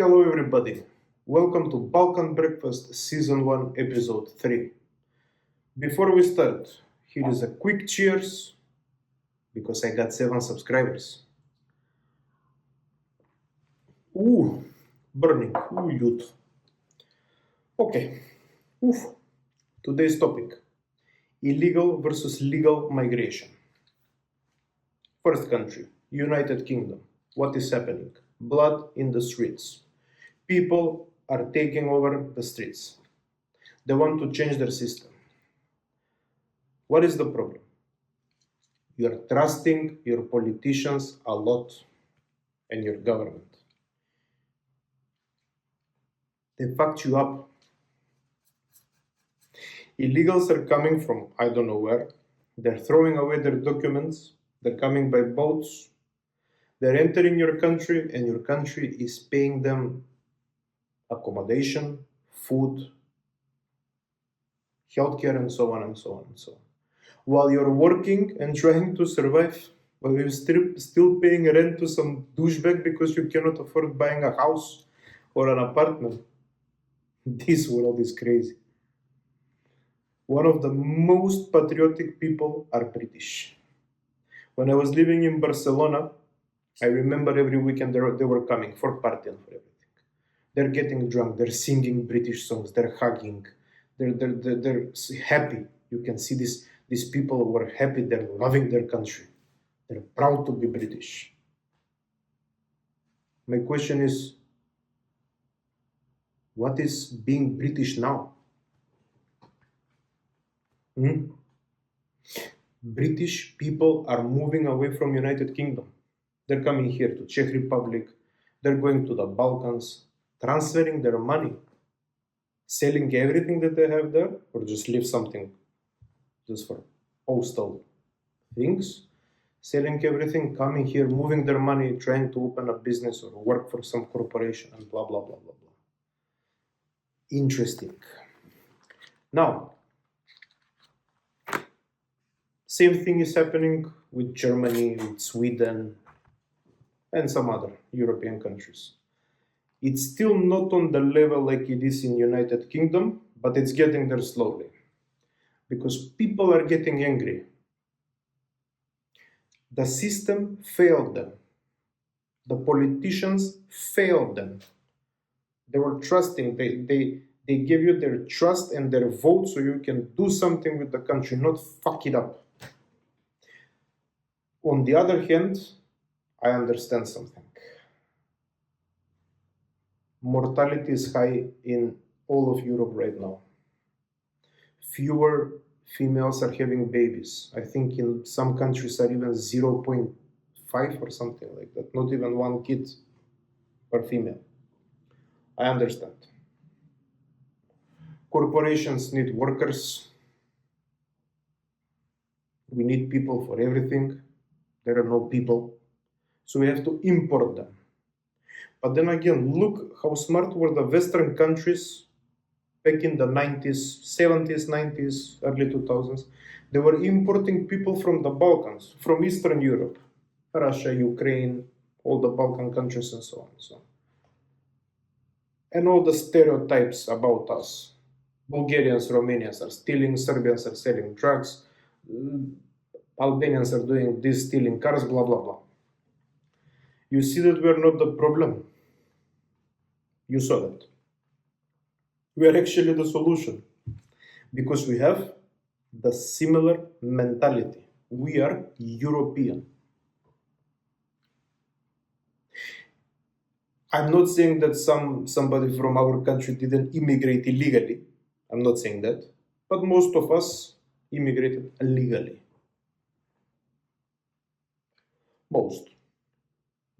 Hello everybody, welcome to Balkan Breakfast Season 1 Episode 3. Before we start, here is a quick cheers, because I got 7 subscribers. Ooh, burning, ooh, youth. Okay, today's topic, illegal versus legal migration. First country, United Kingdom. What is happening? Blood in the streets. People are taking over the streets. They want to change their system. What is the problem? You are trusting your politicians a lot and your government. They fucked you up. Illegals are coming from I don't know where. They're throwing away their documents. They're coming by boats. They're entering your country, and your country is paying them accommodation, food, healthcare, and so on and so on and so on. While you're working and trying to survive, while you're still paying rent to some douchebag because you cannot afford buying a house or an apartment. This world is crazy. One of the most patriotic people are British. When I was living in Barcelona, I remember every weekend they were coming for party and for everything. They're getting drunk, they're singing British songs, they're hugging, they're happy. You can see these people were happy, they're loving their country. They're proud to be British. My question is, what is being British now? British people are moving away from United Kingdom. They're coming here to Czech Republic, they're going to the Balkans, transferring their money, selling everything that they have there, or just leave something just for postal things, selling everything, coming here, moving their money, trying to open a business or work for some corporation, and blah, blah, blah, blah, blah. Interesting. Now, same thing is happening with Germany, with Sweden, and some other European countries. It's still not on the level like it is in United Kingdom, but it's getting there slowly. Because people are getting angry. The system failed them. The politicians failed them. They were trusting, they gave you their trust and their vote so you can do something with the country, not fuck it up. On the other hand, I understand something. Mortality is high in all of Europe right now. Fewer females are having babies. I think in some countries are even 0.5 or something like that. Not even one kid per female. I understand. Corporations need workers. We need people for everything. There are no people. So we have to import them. But then again, look how smart were the Western countries back in the 90s, 70s, 90s, early 2000s. They were importing people from the Balkans, from Eastern Europe, Russia, Ukraine, all the Balkan countries, and so on and so on. And all the stereotypes about us. Bulgarians, Romanians are stealing, Serbians are selling drugs, Albanians are doing this, stealing cars, blah, blah, blah. You see that we're not the problem. You saw that. We are actually the solution. Because we have the similar mentality. We are European. I'm not saying that somebody from our country didn't immigrate illegally. I'm not saying that. But most of us immigrated illegally. Most.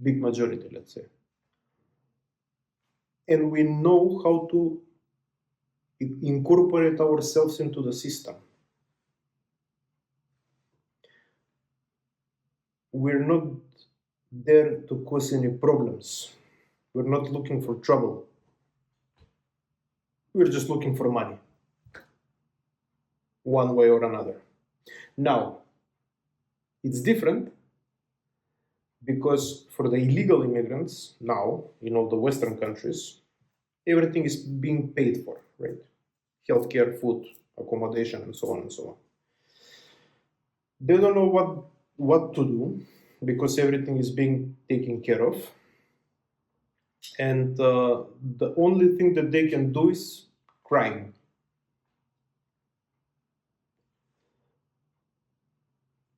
Big majority, let's say. And we know how to incorporate ourselves into the system. We're not there to cause any problems. We're not looking for trouble. We're just looking for money. One way or another. Now, it's different Because for the illegal immigrants now in all the Western countries, everything is being paid for, right? Healthcare, food, accommodation, and so on and so on. They don't know what to do because everything is being taken care of. And the only thing that they can do is crime.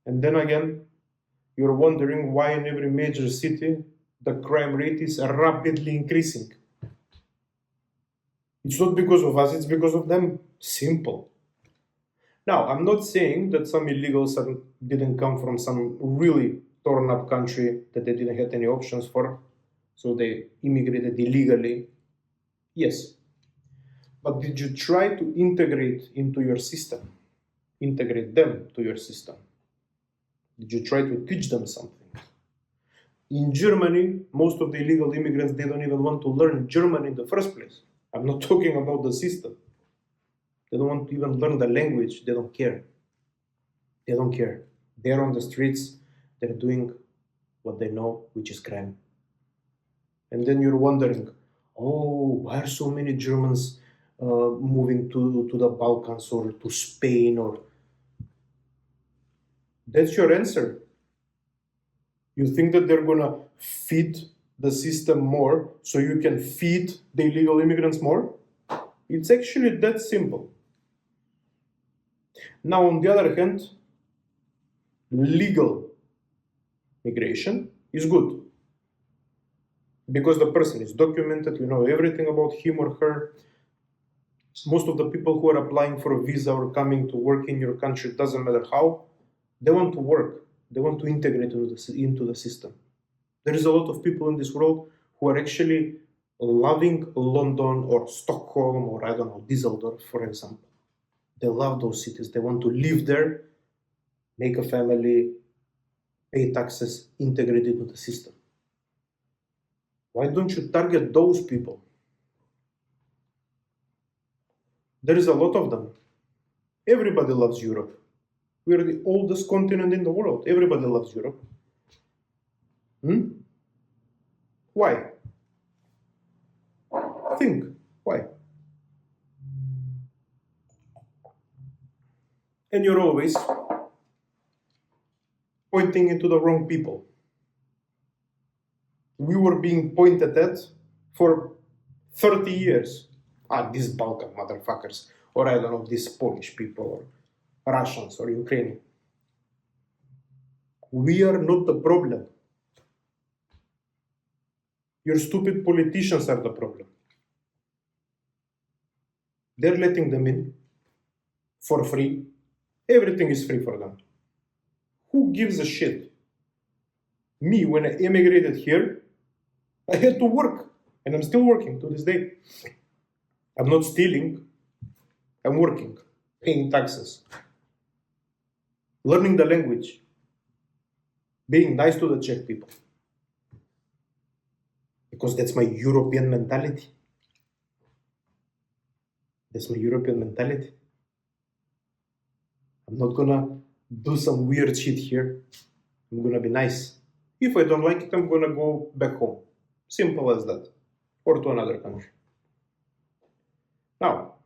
And then again, you're wondering why in every major city the crime rate is rapidly increasing. It's not because of us, it's because of them. Simple. Now, I'm not saying that some illegals didn't come from some really torn up country that they didn't have any options for, so they immigrated illegally. Yes. But did you try to integrate into your system? Integrate them to your system? Did you try to teach them something? In Germany, most of the illegal immigrants, they don't even want to learn German in the first place. I'm not talking about the system. They don't want to even learn the language. They don't care. They don't care. They're on the streets. They're doing what they know, which is crime. And then you're wondering, oh, why are so many Germans moving to the Balkans or to Spain? Or that's your answer. You think that they're going to feed the system more so you can feed the illegal immigrants more? It's actually that simple. Now, on the other hand, legal migration is good because the person is documented, you know everything about him or her. Most of the people who are applying for a visa or coming to work in your country, doesn't matter how, they want to work. They want to integrate into the system. There is a lot of people in this world who are actually loving London or Stockholm or, I don't know, Düsseldorf, for example. They love those cities. They want to live there, make a family, pay taxes, integrate into the system. Why don't you target those people? There is a lot of them. Everybody loves Europe. We are the oldest continent in the world. Everybody loves Europe. Why? Think. Why? And you're always pointing into the wrong people. We were being pointed at for 30 years. These Balkan motherfuckers, or I don't know, these Polish people, or Russians, or Ukrainian. We are not the problem. Your stupid politicians are the problem. They're letting them in for free. Everything is free for them. Who gives a shit? Me, when I immigrated here, I had to work, and I'm still working to this day. I'm not stealing, I'm working, paying taxes, learning the language, being nice to the Czech people. Because that's my European mentality. That's my European mentality. I'm not gonna do some weird shit here. I'm gonna be nice. If I don't like it, I'm gonna go back home. Simple as that. Or to another country. Now,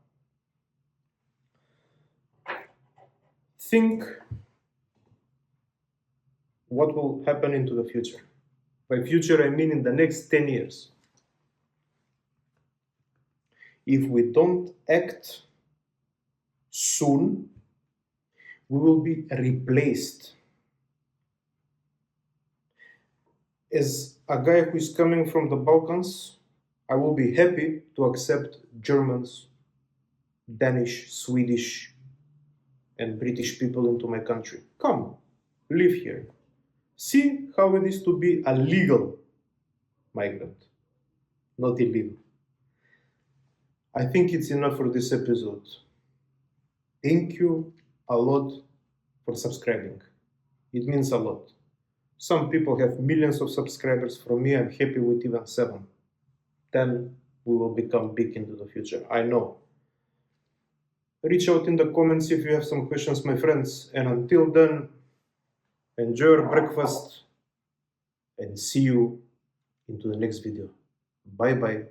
think what will happen into the future. By future, I mean in the next 10 years. If we don't act soon, we will be replaced. As a guy who is coming from the Balkans, I will be happy to accept Germans, Danish, Swedish, and British people into my country. Come, live here. See how it is to be a legal migrant, not illegal. I think it's enough for this episode. Thank you a lot for subscribing. It means a lot. Some people have millions of subscribers. For me, I'm happy with even 7. Then we will become big into the future. I know. Reach out in the comments if you have some questions, my friends. And until then, enjoy your breakfast and see you into the next video. Bye bye.